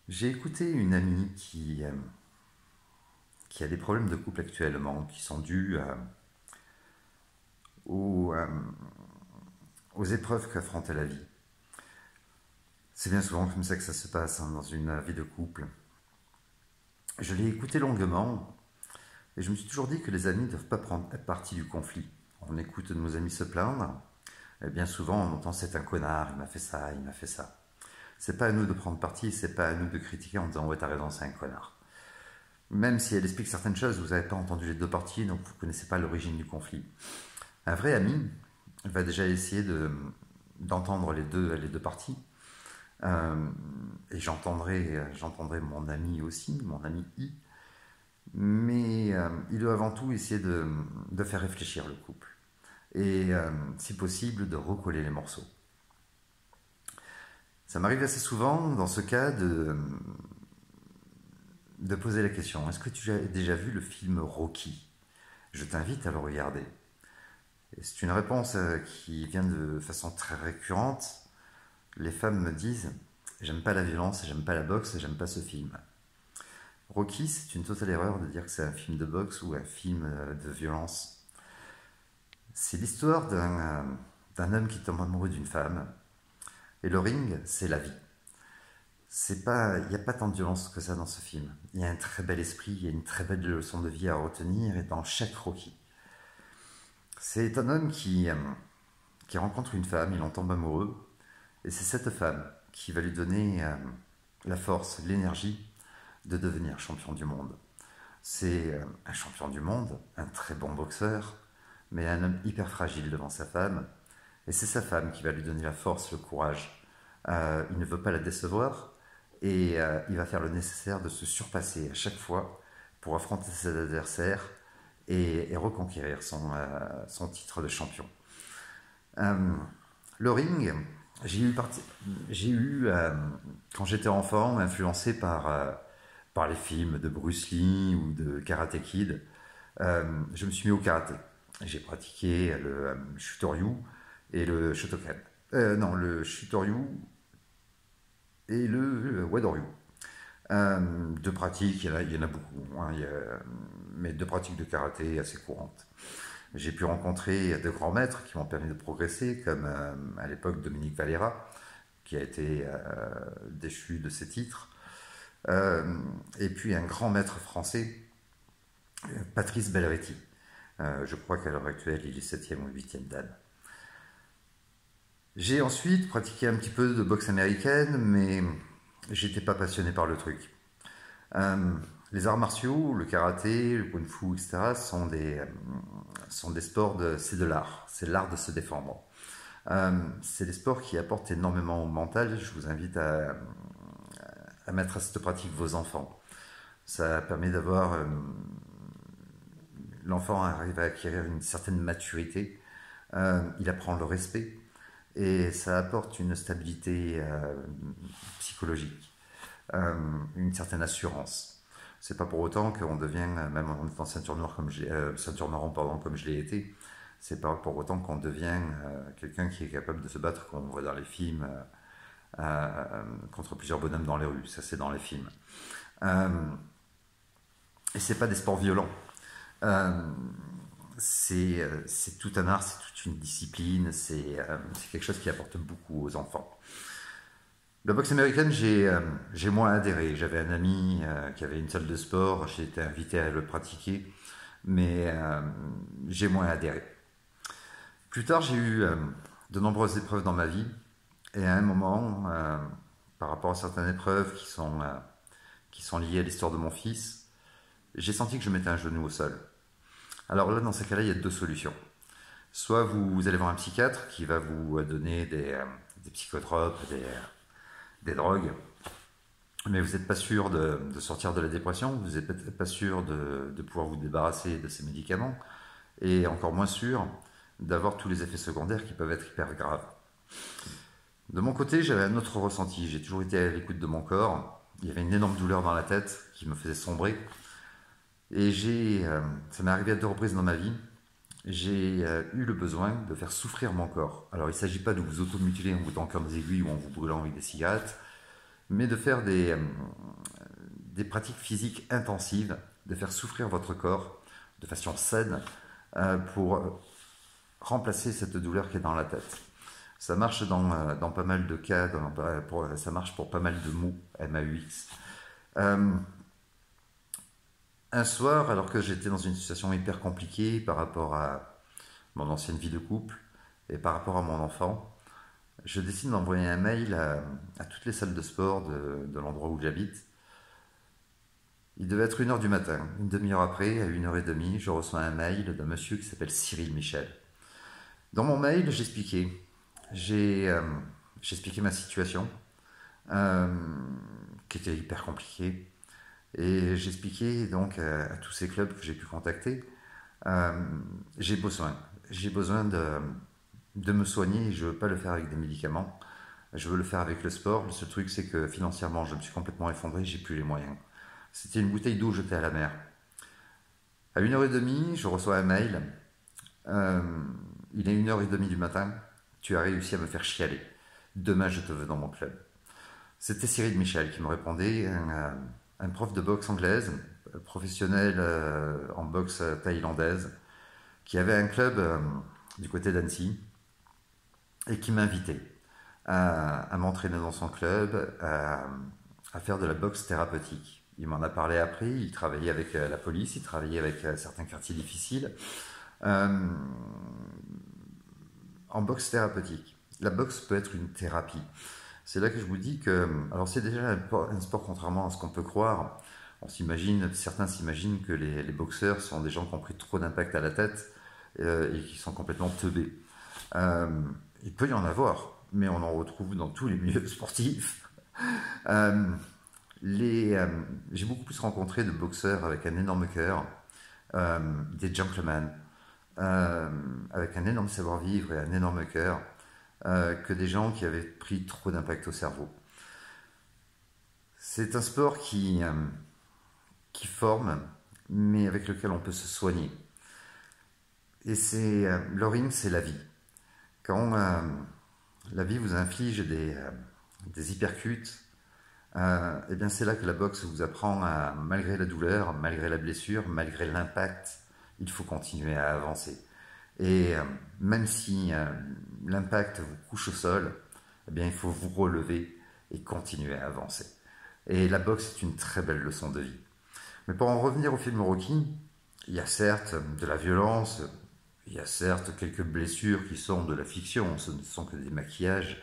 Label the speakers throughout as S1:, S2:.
S1: J'ai écouté une amie qui a des problèmes de couple actuellement, qui sont dus aux, euh, aux épreuves qu'affronte la vie. C'est bien souvent comme ça que ça se passe dans une vie de couple. Je l'ai écouté longuement et je me suis toujours dit que les amis ne doivent pas prendre partie du conflit. On écoute nos amis se plaindre et bien souvent on entend c'est un connard, il m'a fait ça, il m'a fait ça. C'est pas à nous de prendre parti, c'est pas à nous de critiquer en disant ouais t'as raison c'est un connard. Même si elle explique certaines choses, vous n'avez pas entendu les deux parties, donc vous ne connaissez pas l'origine du conflit. Un vrai ami va déjà essayer d'entendre les deux parties. Euh, et j'entendrai mon ami aussi, mon ami I. Mais il doit avant tout essayer de faire réfléchir le couple. Et si possible, de recoller les morceaux. Ça m'arrive assez souvent, dans ce cas, de poser la question, est-ce que tu as déjà vu le film Rocky? Je t'invite à le regarder. Et c'est une réponse qui vient de façon très récurrente. Les femmes me disent, j'aime pas la violence, j'aime pas la boxe, j'aime pas ce film. Rocky, c'est une totale erreur de dire que c'est un film de boxe ou un film de violence. C'est l'histoire d'un homme qui tombe amoureux d'une femme. Et le ring, c'est la vie. Il n'y a pas tant de violence que ça dans ce film. Il y a un très bel esprit, il y a une très belle leçon de vie à retenir et dans chaque Rocky. C'est un homme qui rencontre une femme, il en tombe amoureux, et c'est cette femme qui va lui donner la force, l'énergie de devenir champion du monde. C'est un champion du monde, un très bon boxeur, mais un homme hyper fragile devant sa femme, et c'est sa femme qui va lui donner la force, le courage. Il ne veut pas la décevoir, et il va faire le nécessaire de se surpasser à chaque fois pour affronter ses adversaires et reconquérir son titre de champion. Euh, le ring, j'ai eu quand j'étais enfant, influencé par les films de Bruce Lee ou de Karate Kid, je me suis mis au karaté. J'ai pratiqué le Shutoryu et le Shotokan. Non, le Shutoryu et le Wadoryu. De pratiques, il y en a beaucoup, hein, mais de pratiques de karaté assez courantes. J'ai pu rencontrer de grands maîtres qui m'ont permis de progresser, comme à l'époque Dominique Valera, qui a été déchu de ses titres, et puis un grand maître français, Patrice Belleretti. Je crois qu'à l'heure actuelle, il est septième ou huitième dan. J'ai ensuite pratiqué un petit peu de boxe américaine, mais j'étais pas passionné par le truc. Euh, les arts martiaux, le karaté, le kung fu, etc., sont des sports c'est de l'art. C'est l'art de se défendre. C'est des sports qui apportent énormément au mental. Je vous invite à mettre à cette pratique vos enfants. Ça permet d'avoir. L'enfant arrive à acquérir une certaine maturité. Il apprend le respect. Et ça apporte une stabilité psychologique, une certaine assurance. C'est pas pour autant qu'on devient, même en étant ceinture noire ceinture marron pardon, comme je l'ai été, c'est pas pour autant qu'on devient quelqu'un qui est capable de se battre, comme on voit dans les films, contre plusieurs bonhommes dans les rues. Ça, c'est dans les films. Euh, et c'est pas des sports violents. Euh, c'est tout un art, c'est toute une discipline, c'est quelque chose qui apporte beaucoup aux enfants. La boxe américaine, j'ai moins adhéré. J'avais un ami qui avait une salle de sport, j'ai été invité à le pratiquer, mais j'ai moins adhéré. Plus tard, j'ai eu de nombreuses épreuves dans ma vie, et à un moment, par rapport à certaines épreuves qui sont liées à l'histoire de mon fils, j'ai senti que je mettais un genou au sol. Alors là, dans ces cas-là, il y a deux solutions. Soit vous allez voir un psychiatre qui va vous donner des psychotropes, des drogues, mais vous n'êtes pas sûr de sortir de la dépression, vous n'êtes pas sûr de pouvoir vous débarrasser de ces médicaments, et encore moins sûr d'avoir tous les effets secondaires qui peuvent être hyper graves. De mon côté, j'avais un autre ressenti, j'ai toujours été à l'écoute de mon corps, il y avait une énorme douleur dans la tête qui me faisait sombrer, et ça m'est arrivé à deux reprises dans ma vie, j'ai eu le besoin de faire souffrir mon corps. Alors il ne s'agit pas de vous automutiler en vous tanquant des aiguilles ou en vous brûlant avec des cigarettes, mais de faire des pratiques physiques intensives, de faire souffrir votre corps de façon saine pour remplacer cette douleur qui est dans la tête. Ça marche dans pas mal de cas, ça marche pour pas mal de maux, MAUX. Un soir, alors que j'étais dans une situation hyper compliquée par rapport à mon ancienne vie de couple et par rapport à mon enfant, je décide d'envoyer un mail à toutes les salles de sport de l'endroit où j'habite. Il devait être 1h du matin. Une demi-heure après, à 1h30, je reçois un mail d'un monsieur qui s'appelle Cyril Michel. Dans mon mail, j'expliquais ma situation, qui était hyper compliquée. Et j'expliquais donc à tous ces clubs que j'ai pu contacter, j'ai besoin de me soigner et je ne veux pas le faire avec des médicaments. Je veux le faire avec le sport. Le seul truc, c'est que financièrement, je me suis complètement effondré, j'ai plus les moyens. C'était une bouteille d'eau jetée à la mer. À 1h30, je reçois un mail. Il est 1h30 du matin. Tu as réussi à me faire chialer. Demain, je te veux dans mon club. C'était Cyril Michel qui me répondait, un prof de boxe anglaise, professionnel en boxe thaïlandaise, qui avait un club du côté d'Annecy et qui m'invitait à m'entraîner dans son club, à faire de la boxe thérapeutique. Il m'en a parlé après, il travaillait avec la police, il travaillait avec certains quartiers difficiles en boxe thérapeutique. La boxe peut être une thérapie. C'est là que je vous dis que, alors c'est déjà un sport contrairement à ce qu'on peut croire. Certains s'imaginent que les boxeurs sont des gens qui ont pris trop d'impact à la tête et qui sont complètement teubés. Il peut y en avoir, mais on en retrouve dans tous les milieux sportifs. J'ai beaucoup plus rencontré de boxeurs avec un énorme cœur, des gentlemen, avec un énorme savoir-vivre et un énorme cœur, que des gens qui avaient pris trop d'impact au cerveau. C'est un sport qui forme, mais avec lequel on peut se soigner. Et le ring, c'est la vie. Quand la vie vous inflige des hypercutes, et bien c'est là que la boxe vous apprend malgré la douleur, malgré la blessure, malgré l'impact, il faut continuer à avancer. Et même si l'impact vous couche au sol, eh bien il faut vous relever et continuer à avancer. Et la boxe est une très belle leçon de vie. Mais pour en revenir au film Rocky, il y a certes de la violence, il y a certes quelques blessures qui sont de la fiction, ce ne sont que des maquillages,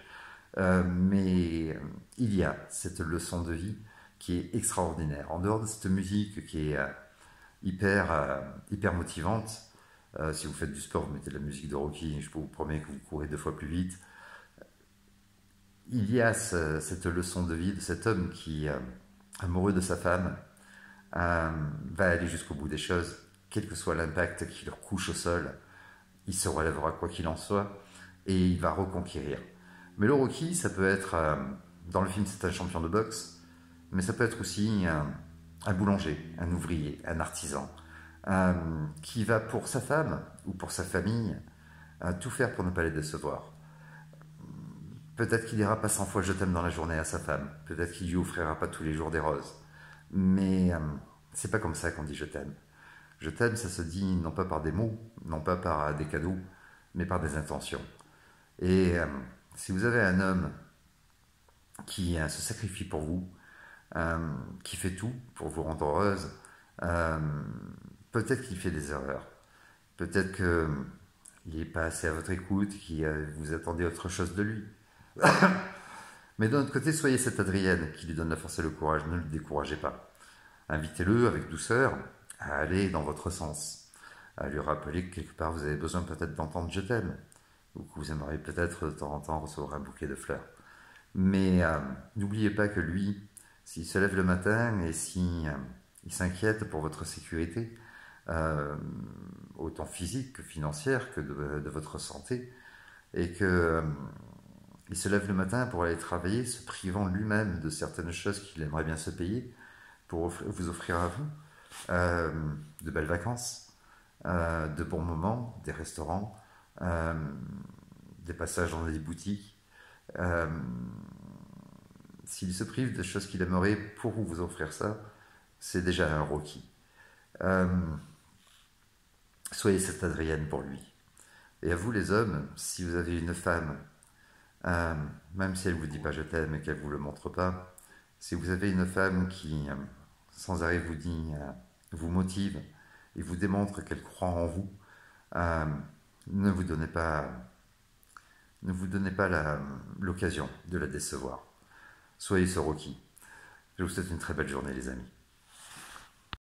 S1: mais il y a cette leçon de vie qui est extraordinaire. En dehors de cette musique qui est hyper motivante, si vous faites du sport, vous mettez de la musique de Rocky, je vous promets que vous courez 2 fois plus vite. Il y a cette leçon de vie de cet homme qui, amoureux de sa femme, va aller jusqu'au bout des choses, quel que soit l'impact qui leur couche au sol, il se relèvera quoi qu'il en soit, et il va reconquérir. Mais le Rocky, ça peut être, dans le film c'est un champion de boxe, mais ça peut être aussi un boulanger, un ouvrier, un artisan, qui va pour sa femme ou pour sa famille tout faire pour ne pas les décevoir. Peut-être qu'il dira pas 100 fois je t'aime dans la journée à sa femme, peut-être qu'il lui offrira pas tous les jours des roses, mais c'est pas comme ça qu'on dit je t'aime. Je t'aime, ça se dit non pas par des mots, non pas par des cadeaux, mais par des intentions. Et si vous avez un homme qui se sacrifie pour vous, qui fait tout pour vous rendre heureuse, peut-être qu'il fait des erreurs. Peut-être qu'il n'est pas assez à votre écoute, que vous attendez autre chose de lui. Mais d'un autre côté, soyez cette Adrienne qui lui donne la force et le courage, ne le découragez pas. Invitez-le avec douceur à aller dans votre sens, à lui rappeler que quelque part vous avez besoin peut-être d'entendre je t'aime, ou que vous aimeriez peut-être de temps en temps recevoir un bouquet de fleurs. Mais n'oubliez pas que lui, s'il se lève le matin et s'il s'inquiète pour votre sécurité, autant physique que financière, que de votre santé, et que il se lève le matin pour aller travailler, se privant lui-même de certaines choses qu'il aimerait bien se payer, pour vous offrir à vous de belles vacances, de bons moments, des restaurants, des passages dans des boutiques. s'il se prive des choses qu'il aimerait pour vous offrir ça, c'est déjà un Rocky. Euh, Soyez cette Adrienne pour lui. Et à vous les hommes, si vous avez une femme, euh, même si elle vous dit pas je t'aime et qu'elle vous le montre pas, si vous avez une femme qui sans arrêt vous dit, vous motive et vous démontre qu'elle croit en vous, euh, ne vous donnez pas, ne vous donnez pas l'occasion de la décevoir. Soyez ce Rocky. Je vous souhaite une très belle journée les amis.